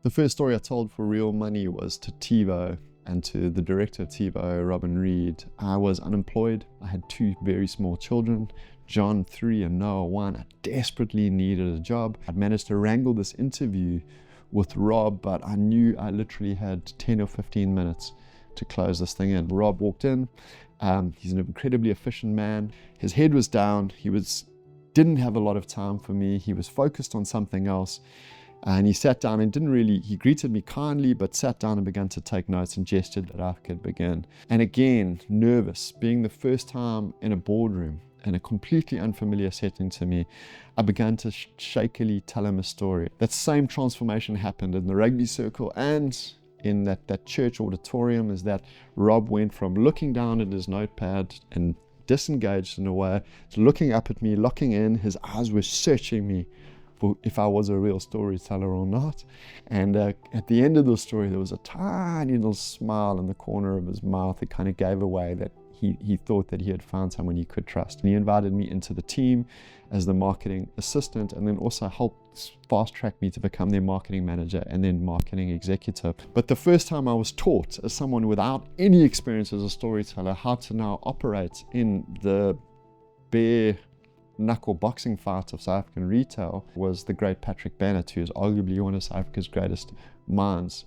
The first story I told for real money was to TiVo and to the director of TiVo, Robin Reed. I was unemployed. I had 2 very small children, John 3 and Noah 1. I desperately needed a job. I'd managed to wrangle this interview with Rob, but I knew I literally had 10 or 15 minutes to close this thing in. Rob walked in. He's an incredibly efficient man. His head was down. Didn't have a lot of time for me. He was focused on something else. And he sat down and he greeted me kindly, but sat down and began to take notes and gestured that I could begin. And again, nervous, being the first time in a boardroom, in a completely unfamiliar setting to me, I began to shakily tell him a story. That same transformation happened in the rugby circle and in that church auditorium, is that Rob went from looking down at his notepad and disengaged in a way to looking up at me, locking in. His eyes were searching me for if I was a real storyteller or not. And at the end of the story, there was a tiny little smile in the corner of his mouth. It kind of gave away that he thought that he had found someone he could trust. And he invited me into the team as the marketing assistant, and then also helped fast track me to become their marketing manager and then marketing executive. But the first time I was taught, as someone without any experience as a storyteller, how to now operate in the bare knuckle boxing fight of South African retail, was the great Patrick Bennett, who is arguably one of South Africa's greatest minds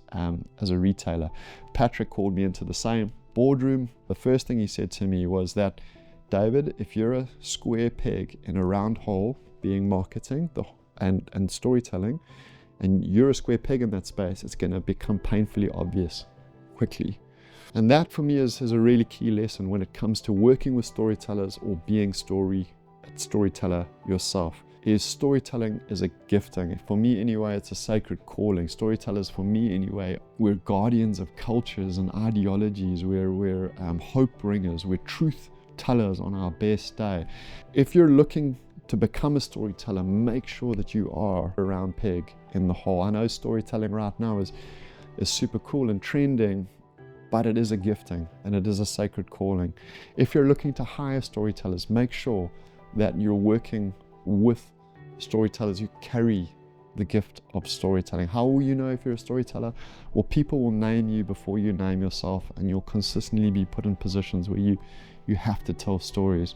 as a retailer. Patrick called me into the same boardroom. The first thing he said to me was that, David, if you're a square peg in a round hole, being marketing and storytelling, and you're a square peg in that space, it's going to become painfully obvious quickly. And that for me is a really key lesson when it comes to working with storytellers or being storyteller yourself. Is storytelling is a gifting. For me anyway, it's a sacred calling. Storytellers, for me anyway, we're guardians of cultures and ideologies. We're hope bringers. We're truth tellers on our best day. If you're looking to become a storyteller, make sure that you are a round peg in the hole. I know storytelling right now is super cool and trending, but it is a gifting and it is a sacred calling. If you're looking to hire storytellers, make sure that you're working with storytellers who carry the gift of storytelling. How will you know if you're a storyteller? Well, people will name you before you name yourself, and you'll consistently be put in positions where you have to tell stories.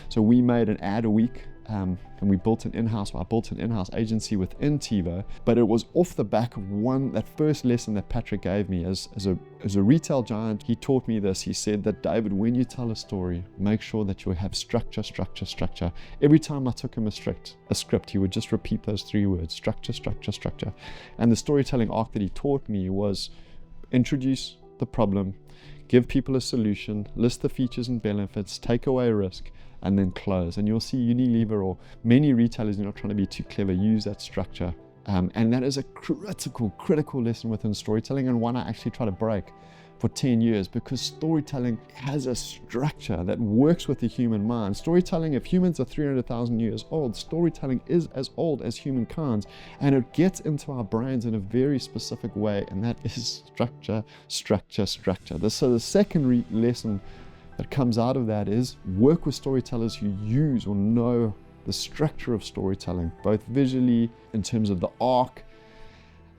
So we made an ad a week, and I built an in-house agency within TiVo, but it was off the back of that first lesson that Patrick gave me as a retail giant. He taught me this. He said that, David, when you tell a story, make sure that you have structure. Every time I took him a script, he would just repeat those 3 words, structure. And the storytelling arc that he taught me was introduce the problem, give people a solution, list the features and benefits, take away risk, and then close. And you'll see Unilever or many retailers, you're not trying to be too clever, use that structure. And that is a critical lesson within storytelling, and one I actually try to break for 10 years, because storytelling has a structure that works with the human mind. Storytelling, if humans are 300,000 years old, storytelling is as old as humankind, and it gets into our brains in a very specific way, and that is structure. So the second lesson that comes out of that is work with storytellers who use or know the structure of storytelling, both visually, in terms of the arc.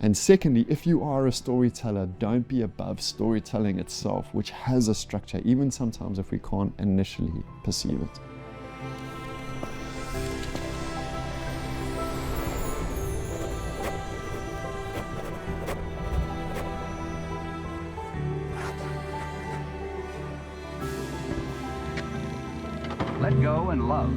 And secondly, if you are a storyteller, don't be above storytelling itself, which has a structure, even sometimes if we can't initially perceive it. Let go and love.